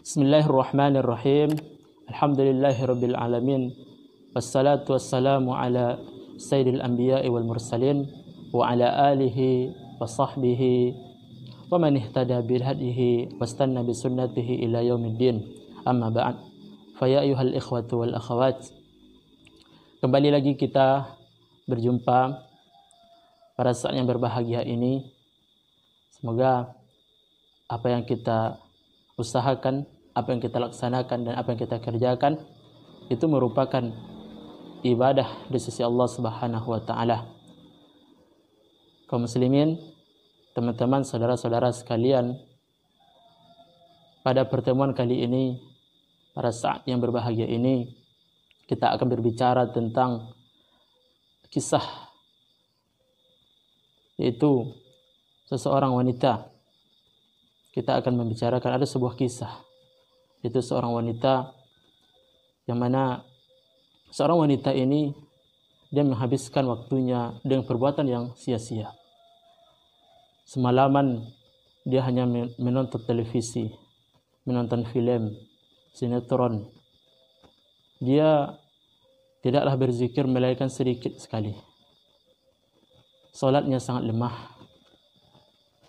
Bismillahirrahmanirrahim. Alhamdulillahirabbil alamin. Wassalatu wassalamu ala sayyidil anbiya'i wal mursalin wa ala alihi wa sahbihi wa man ihtada bi hadihi wastanna bi sunnatihi ila yaumiddin. Amma ba'd. Fa ya ayyuhal ikhwatu wal akhawat. Kembali lagi kita berjumpa pada saat yang berbahagia ini. Semoga apa yang kita usahakan, apa yang kita laksanakan, dan apa yang kita kerjakan itu merupakan ibadah di sisi Allah Subhanahu wa taala. Kaum muslimin, teman-teman, saudara-saudara sekalian, pada pertemuan kali ini, pada saat yang berbahagia ini, kita akan berbicara tentang kisah, yaitu seseorang wanita. Kita akan membicarakan ada sebuah kisah, itu seorang wanita yang mana seorang wanita ini dia menghabiskan waktunya dengan perbuatan yang sia-sia. Semalaman dia hanya menonton televisi, menonton film, sinetron. Dia tidaklah berzikir melainkan sedikit sekali. Salatnya sangat lemah,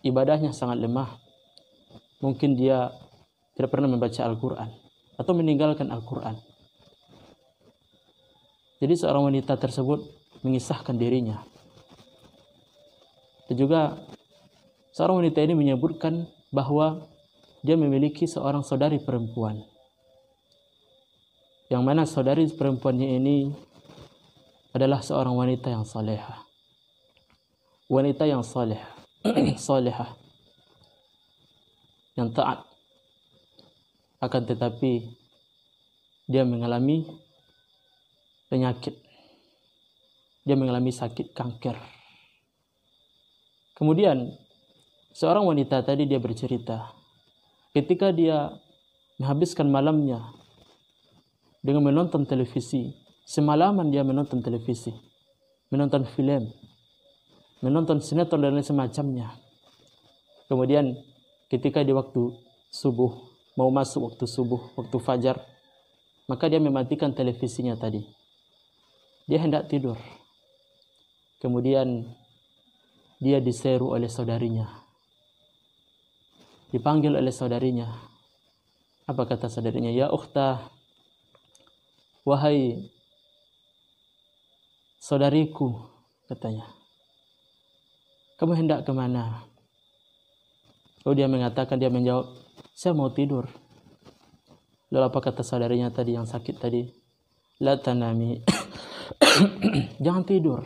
ibadahnya sangat lemah. Mungkin dia tidak pernah membaca Al-Quran atau meninggalkan Al-Quran. Jadi seorang wanita tersebut mengisahkan dirinya. Dan juga seorang wanita ini menyebutkan bahwa dia memiliki seorang saudari perempuan. Yang mana saudari perempuannya ini adalah seorang wanita yang salehah. Wanita yang salehah. Yang taat, akan tetapi dia mengalami penyakit, dia mengalami sakit kanker. Kemudian seorang wanita tadi dia bercerita, ketika dia menghabiskan malamnya dengan menonton televisi, semalaman dia menonton televisi, menonton film, menonton sinetron dan lain semacamnya. Kemudian ketika di waktu subuh, mau masuk waktu subuh, waktu fajar, maka dia mematikan televisinya tadi. Dia hendak tidur. Kemudian dia diseru oleh saudarinya. Dipanggil oleh saudarinya. Apa kata saudarinya? Ya ukhtah, wahai saudariku, katanya. Kamu hendak kemana? Lalu dia mengatakan, dia menjawab, saya mau tidur. Lalu apa kata saudarinya tadi yang sakit tadi? La tanami. Jangan tidur.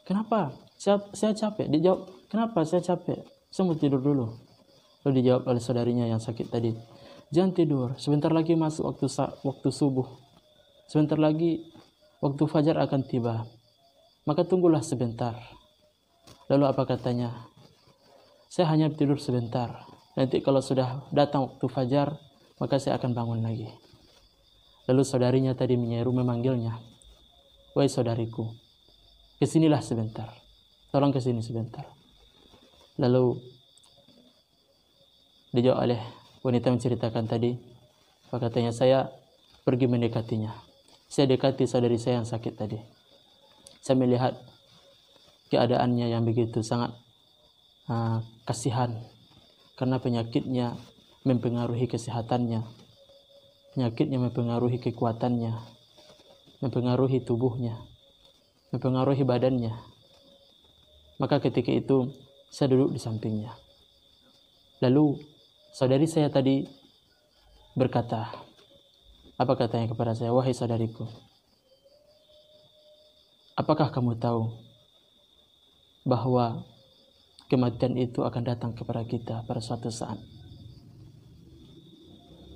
Kenapa? Saya capek. Dia jawab, kenapa saya capek? Saya mau tidur dulu. Lalu dijawab oleh saudarinya yang sakit tadi, jangan tidur. Sebentar lagi masuk waktu subuh. Sebentar lagi waktu fajar akan tiba. Maka tunggulah sebentar. Lalu apa katanya? Saya hanya tidur sebentar. Nanti kalau sudah datang waktu fajar, maka saya akan bangun lagi. Lalu saudarinya tadi menyeru, memanggilnya. Wahai saudariku, kesinilah sebentar. Tolong kesini sebentar. Lalu dijawab oleh wanita menceritakan tadi. Apa katanya? Saya pergi mendekatinya. Saya dekati saudari saya yang sakit tadi. Saya melihat keadaannya yang begitu sangat kasihan, karena penyakitnya mempengaruhi kesehatannya, penyakitnya mempengaruhi kekuatannya, mempengaruhi tubuhnya, mempengaruhi badannya. Maka ketika itu saya duduk di sampingnya. Lalu saudari saya tadi berkata, apa katanya kepada saya? Wahai saudariku, apakah kamu tahu bahwa kematian itu akan datang kepada kita pada suatu saat?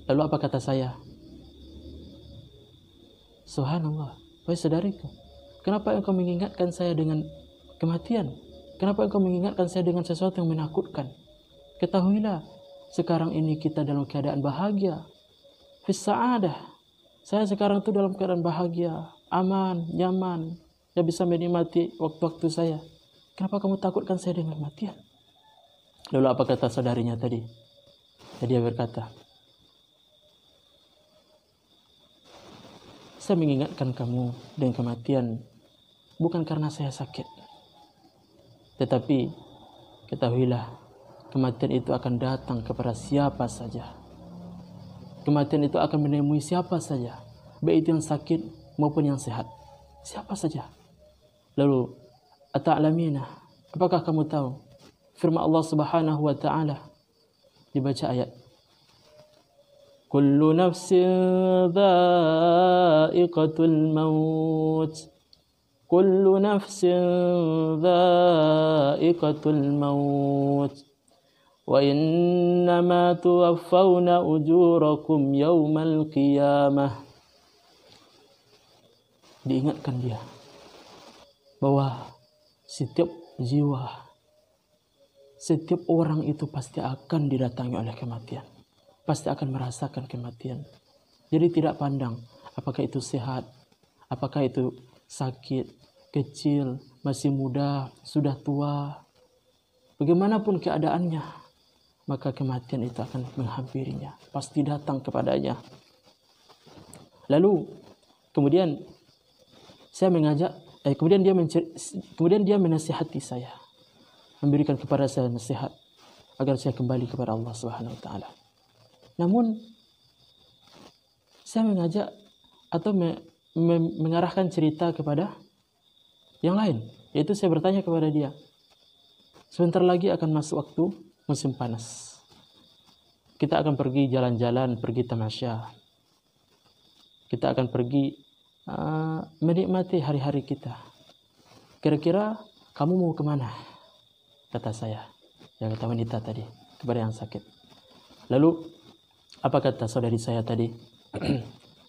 Lalu apa kata saya? Subhanallah, wahai saudariku, kenapa engkau mengingatkan saya dengan kematian? Kenapa engkau mengingatkan saya dengan sesuatu yang menakutkan? Ketahuilah, sekarang ini kita dalam keadaan bahagia. Fis sa'adah. Saya sekarang itu dalam keadaan bahagia, aman, nyaman, saya bisa menikmati waktu-waktu saya. Kenapa kamu takutkan saya dengan kematian? Lalu apa kata saudarinya tadi? Jadi dia berkata, saya mengingatkan kamu dengan kematian bukan karena saya sakit, tetapi ketahuilah kematian itu akan datang kepada siapa saja. Kematian itu akan menemui siapa saja, baik itu yang sakit maupun yang sehat, siapa saja. Lalu, ata'lamina, apakah kamu tahu firman Allah Subhanahu wa taala, dibaca ayat, kullu nafsin dha'iqatul maut, kullu nafsin dha'iqatul maut, wa innama tuwaffawna ujurakum yawmal qiyamah. Diingatkan dia bahwa setiap jiwa, setiap orang itu pasti akan didatangi oleh kematian, pasti akan merasakan kematian. Jadi tidak pandang apakah itu sehat, apakah itu sakit, kecil, masih muda, sudah tua, bagaimanapun keadaannya, maka kematian itu akan menghampirinya, pasti datang kepadanya. Lalu kemudian saya mengajak, kemudian dia menasihati saya, memberikan kepada saya nasihat agar saya kembali kepada Allah Subhanahu wa taala. Namun saya mengajak atau mengarahkan cerita kepada yang lain, yaitu saya bertanya kepada dia, sebentar lagi akan masuk waktu musim panas. Kita akan pergi jalan-jalan, pergi tamasya. Kita akan pergi menikmati hari-hari kita. Kira-kira kamu mau kemana? Kata saya, ya kata wanita tadi, kepada yang sakit. Lalu apa kata saudari saya tadi?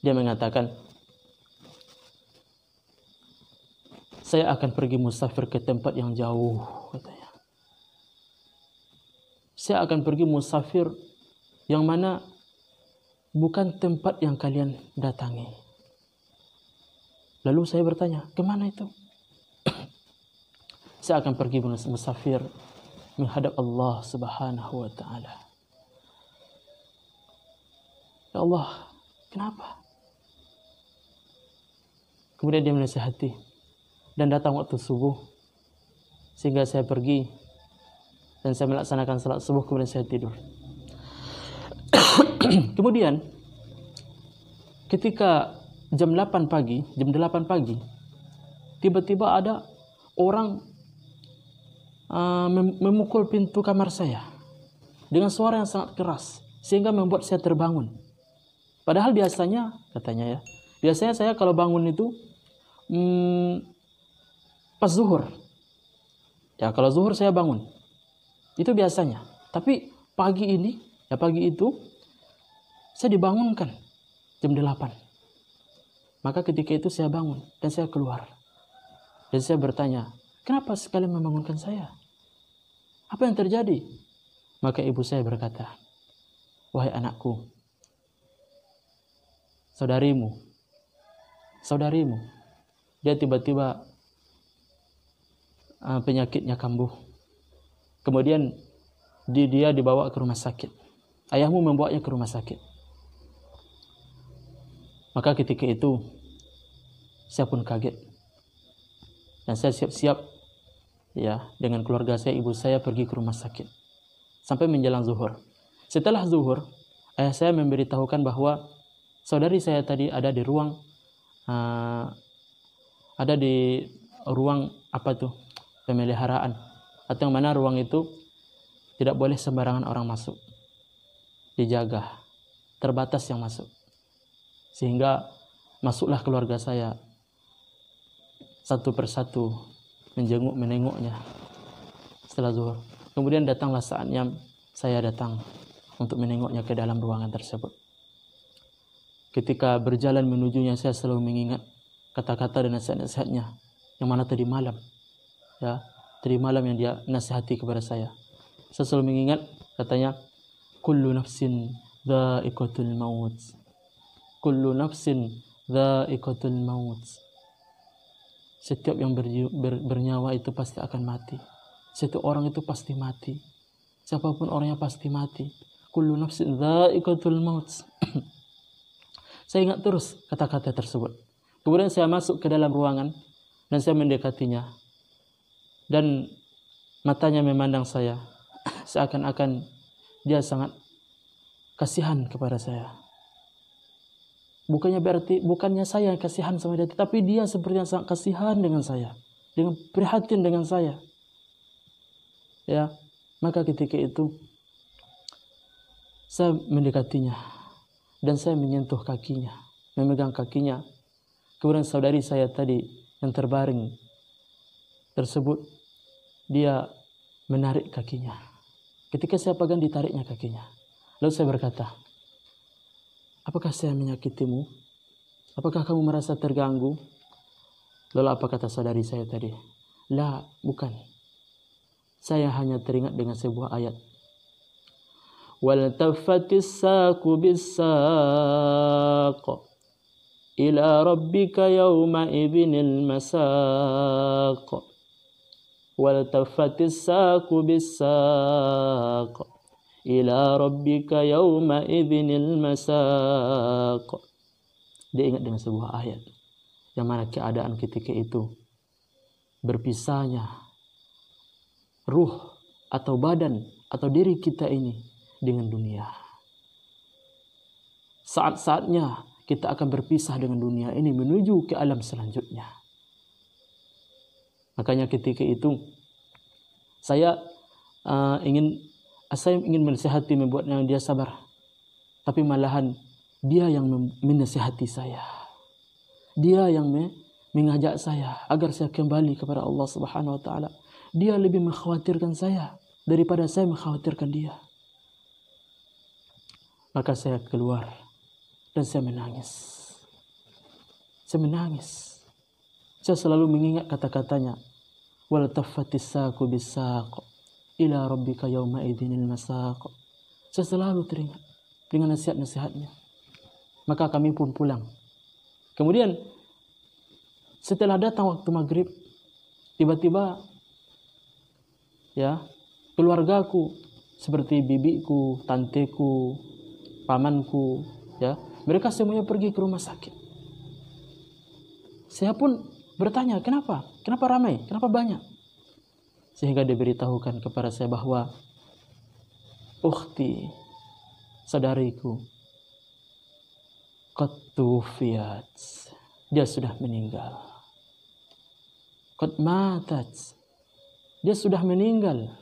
Dia mengatakan, saya akan pergi musafir ke tempat yang jauh, katanya. Saya akan pergi musafir yang mana bukan tempat yang kalian datangi. Lalu saya bertanya, kemana itu? Saya akan pergi musafir menghadap Allah Subhanahu wa taala. Ya Allah, kenapa? Kemudian dia menasihati, dan datang waktu subuh, sehingga saya pergi dan saya melaksanakan salat subuh, kemudian saya tidur. Kemudian ketika jam 8 pagi, tiba-tiba ada orang memukul pintu kamar saya dengan suara yang sangat keras, sehingga membuat saya terbangun. Padahal biasanya, katanya ya, biasanya saya kalau bangun itu pas zuhur. Ya, kalau zuhur saya bangun. Itu biasanya. Tapi pagi itu saya dibangunkan jam 8. Maka ketika itu saya bangun dan saya keluar. Dan saya bertanya, kenapa sekali membangunkan saya? Apa yang terjadi? Maka ibu saya berkata, wahai anakku, saudarimu, dia tiba-tiba penyakitnya kambuh. Kemudian dia dibawa ke rumah sakit. Ayahmu membawanya ke rumah sakit. Maka ketika itu saya pun kaget. Dan saya siap-siap ya dengan keluarga saya, ibu saya pergi ke rumah sakit. Sampai menjelang zuhur. Setelah zuhur, ayah saya memberitahukan bahwa saudari saya tadi ada di ruang pemeliharaan, atau yang mana ruang itu tidak boleh sembarangan orang masuk. Dijaga, terbatas yang masuk. Sehingga masuklah keluarga saya satu persatu menengoknya setelah zuhur. Kemudian datanglah saatnya saya datang untuk menengoknya ke dalam ruangan tersebut. Ketika berjalan menujunya, saya selalu mengingat kata-kata dan nasihat-nasihatnya yang mana tadi malam yang dia nasihati kepada saya. Saya selalu mengingat, katanya, kullu nafsin dha'iqatul maut. Kullu nafsin dha'iqatul maut. Setiap yang bernyawa itu pasti akan mati. Setiap orang itu pasti mati. Siapapun orangnya pasti mati. Kullu nafsin dha'iqatul maut. Saya ingat terus kata-kata tersebut. Kemudian saya masuk ke dalam ruangan dan saya mendekatinya. Dan matanya memandang saya seakan-akan dia sangat kasihan kepada saya. Bukannya saya yang kasihan sama dia, tetapi dia sepertinya sangat kasihan dengan saya, dengan prihatin dengan saya. Ya, maka ketika itu saya mendekatinya dan saya menyentuh kakinya, memegang kakinya. Kemudian saudari saya tadi yang terbaring tersebut, dia menarik kakinya. Ketika saya pegang, ditariknya kakinya. Lalu saya berkata, apakah saya menyakitimu? Apakah kamu merasa terganggu? Lalu apa kata saudari saya tadi? La, bukan. Saya hanya teringat dengan sebuah ayat. Waltaffatis saqu bis-saq ila rabbika yawma idzinil masaq. Waltaffatis saqu bis-saq ila rabbika yawma idzinil masaq. Dia ingat dengan sebuah ayat yang mana keadaan ketika itu berpisahnya ruh atau badan atau diri kita ini dengan dunia. Saat-saatnya kita akan berpisah dengan dunia ini menuju ke alam selanjutnya. Makanya ketika itu saya ingin menasihati, membuatnya dia sabar. Tapi malahan dia yang menasihati saya. Dia yang mengajak saya agar saya kembali kepada Allah Subhanahu wa taala. Dia lebih mengkhawatirkan saya daripada saya mengkhawatirkan dia. Maka saya keluar dan saya menangis. Saya menangis. Saya selalu mengingat kata-katanya. Wal taffatis saqu bis-saq ila rabbika yawma idzinil masaq. Saya selalu teringat dengan nasihat-nasihatnya. Maka kami pun pulang. Kemudian setelah datang waktu maghrib, tiba-tiba ya keluargaku seperti bibiku, tanteku, pamanku, ya mereka semuanya pergi ke rumah sakit. Saya pun bertanya, kenapa? Kenapa ramai? Kenapa banyak? Sehingga diberitahukan kepada saya bahwa ukhti, saudariku, qad tuwfiyat, dia sudah meninggal. Qad matat, dia sudah meninggal.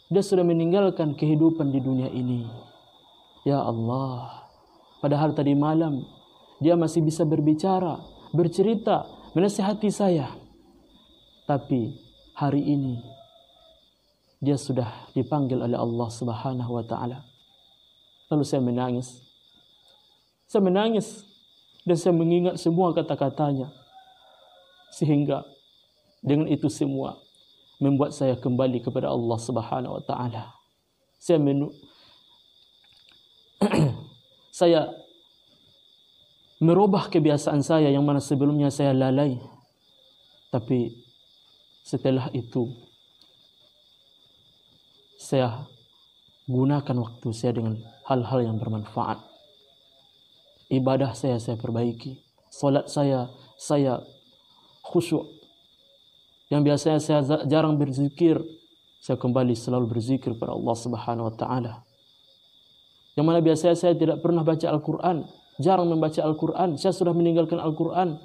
Dia sudah meninggalkan kehidupan di dunia ini. Ya Allah, padahal tadi malam dia masih bisa berbicara, bercerita, menasihati saya. Tapi hari ini dia sudah dipanggil oleh Allah Subhanahu wa taala. Lalu saya menangis. Saya menangis dan saya mengingat semua kata-katanya. Sehingga dengan itu semua membuat saya kembali kepada Allah Subhanahu wa taala. Saya merubah kebiasaan saya yang mana sebelumnya saya lalai. Tapi setelah itu saya gunakan waktu saya dengan hal-hal yang bermanfaat. Ibadah saya perbaiki. Salat saya khusyuk. Yang biasanya saya jarang berzikir, saya kembali selalu berzikir kepada Allah Subhanahu wa taala. Yang mana biasanya saya tidak pernah baca Al-Quran, jarang membaca Al-Quran, saya sudah meninggalkan Al-Quran.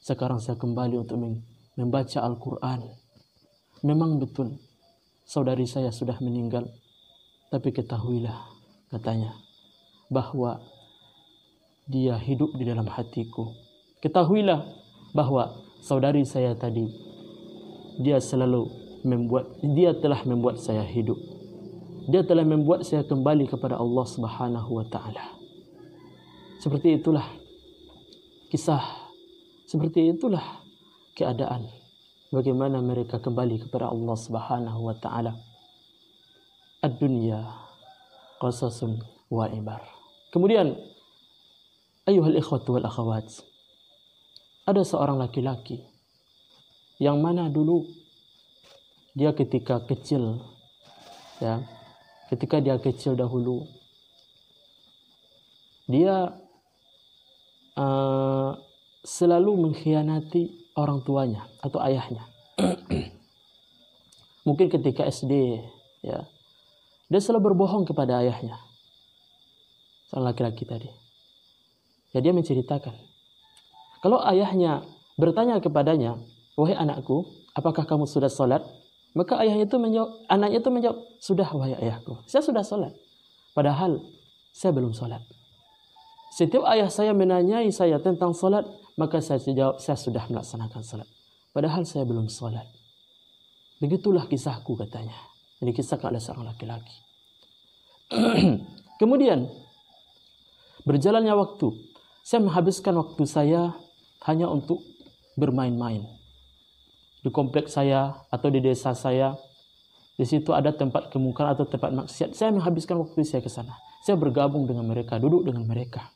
Sekarang saya kembali untuk membaca Al-Quran. Memang betul, saudari saya sudah meninggal. Tapi ketahuilah, katanya, bahwa dia hidup di dalam hatiku. Ketahuilah bahwa saudari saya tadi, dia telah membuat saya hidup. Dia telah membuat saya kembali kepada Allah Subhanahu wa taala. Seperti itulah kisah, seperti itulah keadaan bagaimana mereka kembali kepada Allah Subhanahu wa taala. Ad-dunya qasasun wa ibar. Kemudian ayyuhal ikhwatu wal akhawat, ada seorang laki-laki yang mana dulu dia ketika kecil, ya, ketika dia kecil dahulu, dia selalu mengkhianati orang tuanya atau ayahnya. Mungkin ketika SD, ya, dia selalu berbohong kepada ayahnya. Soal laki-laki tadi. Ya, dia menceritakan. Kalau ayahnya bertanya kepadanya, wahai anakku, apakah kamu sudah sholat? Maka ayahnya itu menjawab, anaknya itu menjawab, sudah wahai ayahku, saya sudah sholat. Padahal saya belum sholat. Setiap ayah saya menanyai saya tentang sholat, maka saya jawab, saya sudah melaksanakan sholat. Padahal saya belum sholat. Begitulah kisahku, katanya. Ini kisahkan oleh seorang laki-laki. Kemudian, berjalannya waktu, saya menghabiskan waktu saya hanya untuk bermain-main. Di kompleks saya atau di desa saya, di situ ada tempat kemungkaran atau tempat maksiat. Saya menghabiskan waktu saya ke sana. Saya bergabung dengan mereka, duduk dengan mereka.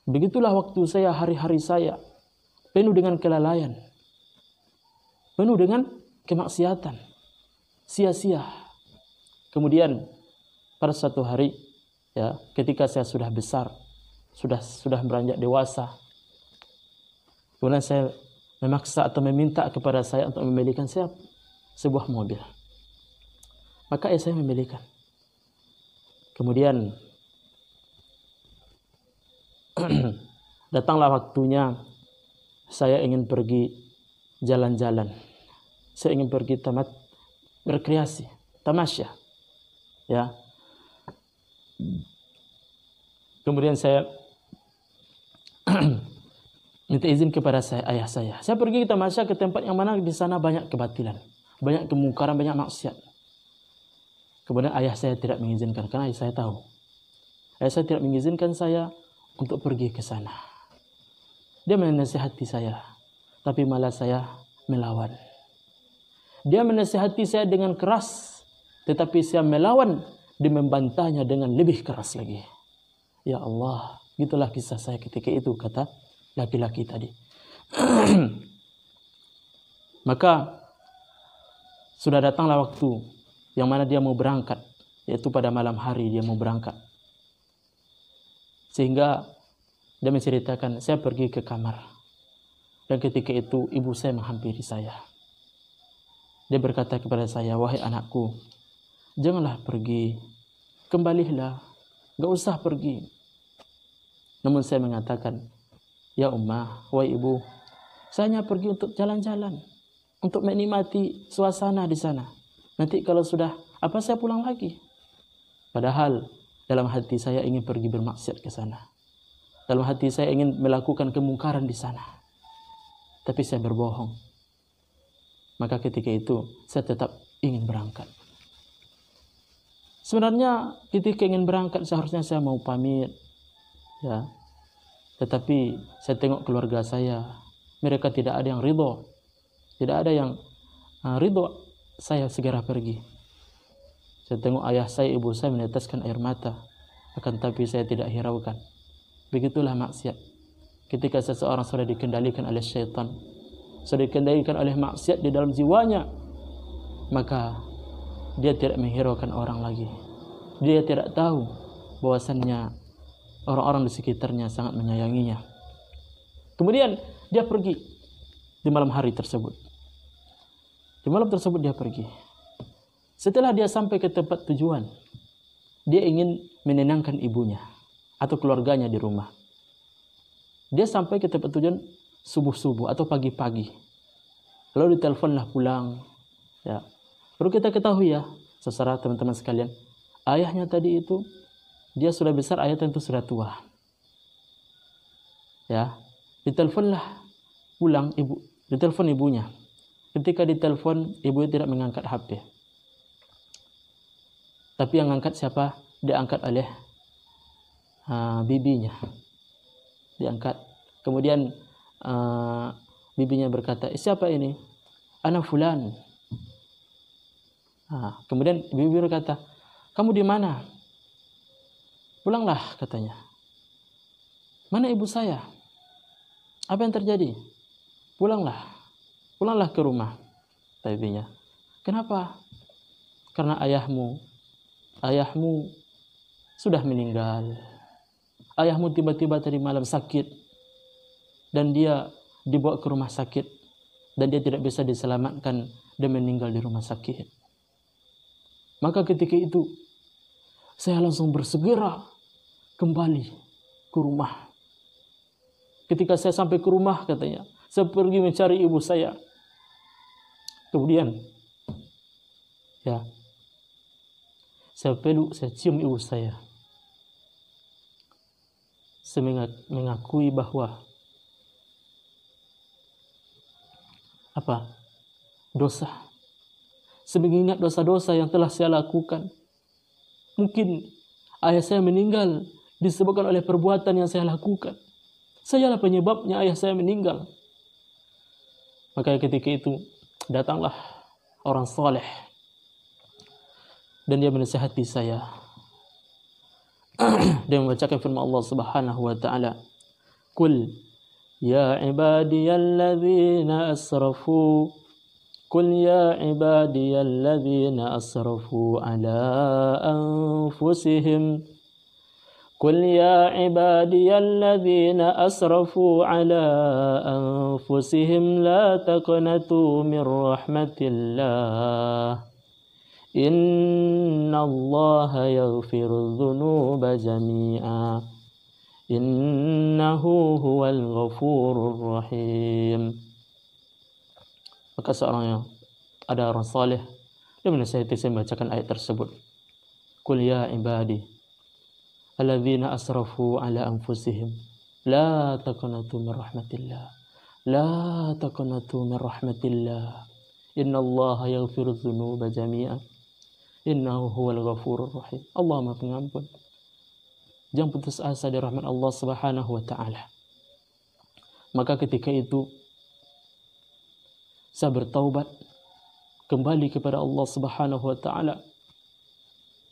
Begitulah waktu saya, hari-hari saya, penuh dengan kelalaian, penuh dengan kemaksiatan, sia-sia. Kemudian pada suatu hari, ya, ketika saya sudah besar, sudah beranjak dewasa, kemudian saya memaksa atau meminta kepada saya untuk membelikan saya sebuah mobil. Maka saya membelikan. Kemudian datanglah waktunya saya ingin pergi jalan-jalan. Saya ingin pergi tamat berkreasi, tamasya. Ya. Kemudian saya minta izin kepada ayah saya. Saya pergi ke tamasya ke tempat yang mana di sana banyak kebatilan, banyak kemungkaran, banyak maksiat. Kemudian ayah saya tidak mengizinkan karena ayah saya tahu. Ayah saya tidak mengizinkan saya untuk pergi ke sana. Dia menasihati saya, tapi malah saya melawan. Dia menasihati saya dengan keras, tetapi saya melawan dan membantahnya dengan lebih keras lagi. Ya Allah, gitulah kisah saya ketika itu, kata laki-laki tadi. Maka sudah datanglah waktu yang mana dia mau berangkat, yaitu pada malam hari dia mau berangkat. Sehingga dia menceritakan, saya pergi ke kamar. Dan ketika itu ibu saya menghampiri saya. Dia berkata kepada saya, wahai anakku, janganlah pergi, kembalilah, gak usah pergi. Namun saya mengatakan, ya ummah, wahai ibu, saya hanya pergi untuk jalan-jalan, untuk menikmati suasana di sana. Nanti kalau sudah, apa saya pulang lagi? Padahal dalam hati saya ingin pergi bermaksiat ke sana. Dalam hati saya ingin melakukan kemungkaran di sana. Tapi saya berbohong. Maka ketika itu saya tetap ingin berangkat. Sebenarnya ketika ingin berangkat seharusnya saya mau pamit. Ya. Tetapi saya tengok keluarga saya. Mereka tidak ada yang ridho. Tidak ada yang ridho saya segera pergi. Saya tengok ayah saya, ibu saya meneteskan air mata. Akan tapi saya tidak hiraukan. Begitulah maksiat. Ketika seseorang sudah dikendalikan oleh syaitan, sudah dikendalikan oleh maksiat di dalam jiwanya, maka dia tidak menghiraukan orang lagi. Dia tidak tahu bahwasannya orang-orang di sekitarnya sangat menyayanginya. Kemudian dia pergi di malam hari tersebut. Di malam tersebut dia pergi. Setelah dia sampai ke tempat tujuan, dia ingin menenangkan ibunya atau keluarganya di rumah. Dia sampai ke tempat tujuan subuh-subuh atau pagi-pagi. Lalu diteleponlah pulang. Ya. Perlu kita ketahui ya, saudara teman-teman sekalian, ayahnya tadi itu, dia sudah besar, ayah tentu sudah tua. Ya, diteleponlah pulang ditelepon ibunya. Ketika ditelepon, ibunya tidak mengangkat HP. Tapi yang angkat siapa? Diangkat oleh bibinya. Diangkat. Kemudian bibinya berkata, siapa ini? Ana fulan. Kemudian bibi berkata, kamu di mana? Pulanglah, katanya. Mana ibu saya? Apa yang terjadi? Pulanglah. Pulanglah ke rumah. Bibinya. Kenapa? Karena ayahmu sudah meninggal. Ayahmu tiba-tiba tadi malam sakit. dan dia dibawa ke rumah sakit dan dia tidak bisa diselamatkan dan meninggal di rumah sakit. Maka ketika itu saya langsung bersegera kembali ke rumah. Ketika saya sampai ke rumah, katanya, saya pergi mencari ibu saya. Kemudian ya, saya peluk, saya cium ibu saya. Saya mengakui bahwa dosa. Saya mengingat dosa-dosa yang telah saya lakukan. Mungkin ayah saya meninggal disebabkan oleh perbuatan yang saya lakukan. Sayalah penyebabnya ayah saya meninggal. Maka ketika itu datanglah orang saleh dan dia menasihati saya. Dia membacakan firman Allah Subhanahu wa taala, "Qul ya ibadiyalladzina asrafu ala anfusihim قل يا عبادي الذين أسرفوا على أنفسهم لا تقنطوا من رحمة الله إن الله يغفر الذنوب جميعا إنه هو الغفور الرحيم." Maka ada orang saleh dia menasihati saya membacakan ayat tersebut. Qul ya ibadi alladzina asrafu ala anfusihim la taqnatu min rahmatillah la taqnatu min rahmatillah innallaha yaghfiru dzunuba jami'an innahu huwal ghafurur rahim. Allah Maha Pengampun. Jangan putus asa dari rahmat Allah Subhanahu wa taala. Maka ketika itu saya bertaubat kembali kepada Allah Subhanahu wa taala.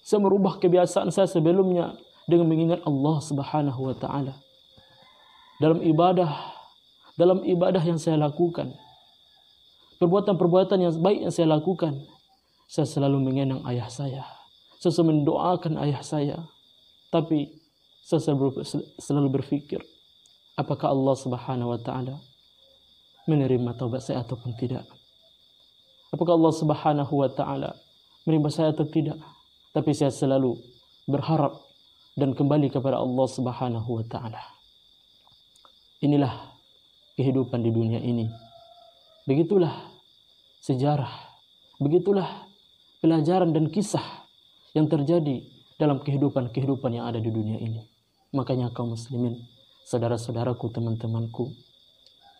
Saya merubah kebiasaan saya sebelumnya dengan mengingat Allah Subhanahu wa taala. Dalam ibadah yang saya lakukan, perbuatan-perbuatan yang baik yang saya lakukan, saya selalu mengenang ayah saya. Saya selalu mendoakan ayah saya. Tapi saya selalu berpikir, apakah Allah Subhanahu wa taala menerima taubat saya ataupun tidak? Apakah Allah Subhanahu wa taala menerima saya atau tidak? Tapi saya selalu berharap dan kembali kepada Allah Subhanahu wa taala. Inilah kehidupan di dunia ini. Begitulah sejarah, begitulah pelajaran dan kisah yang terjadi dalam kehidupan yang ada di dunia ini. Makanya kaum muslimin, saudara-saudaraku, teman-temanku,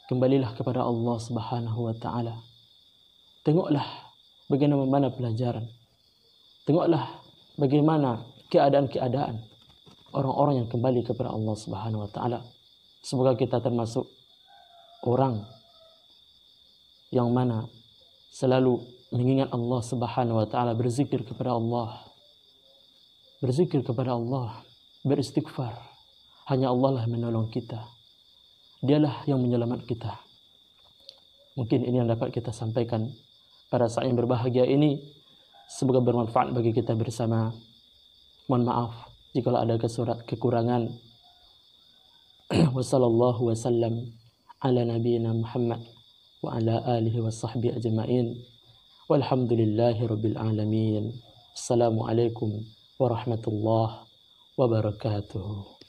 kembalilah kepada Allah Subhanahu wa taala. Tengoklah bagaimana pelajaran. Tengoklah bagaimana keadaan-keadaan orang-orang yang kembali kepada Allah Subhanahu wa taala. Semoga kita termasuk orang yang mana selalu mengingat Allah Subhanahu wa taala, berzikir kepada Allah. Berzikir kepada Allah, beristighfar. Hanya Allah lah menolong kita. Dialah yang menyelamat kita. Mungkin ini yang dapat kita sampaikan pada saat yang berbahagia ini. Semoga bermanfaat bagi kita bersama. Mohon maaf jika ada kekurangan. Wassallallahu wasallam ala nabiyyina Muhammad wa ala alihi wa sahbihi ajma'in. Walhamdulillahi rabbil alamin. Assalamualaikum warahmatullahi wabarakatuh.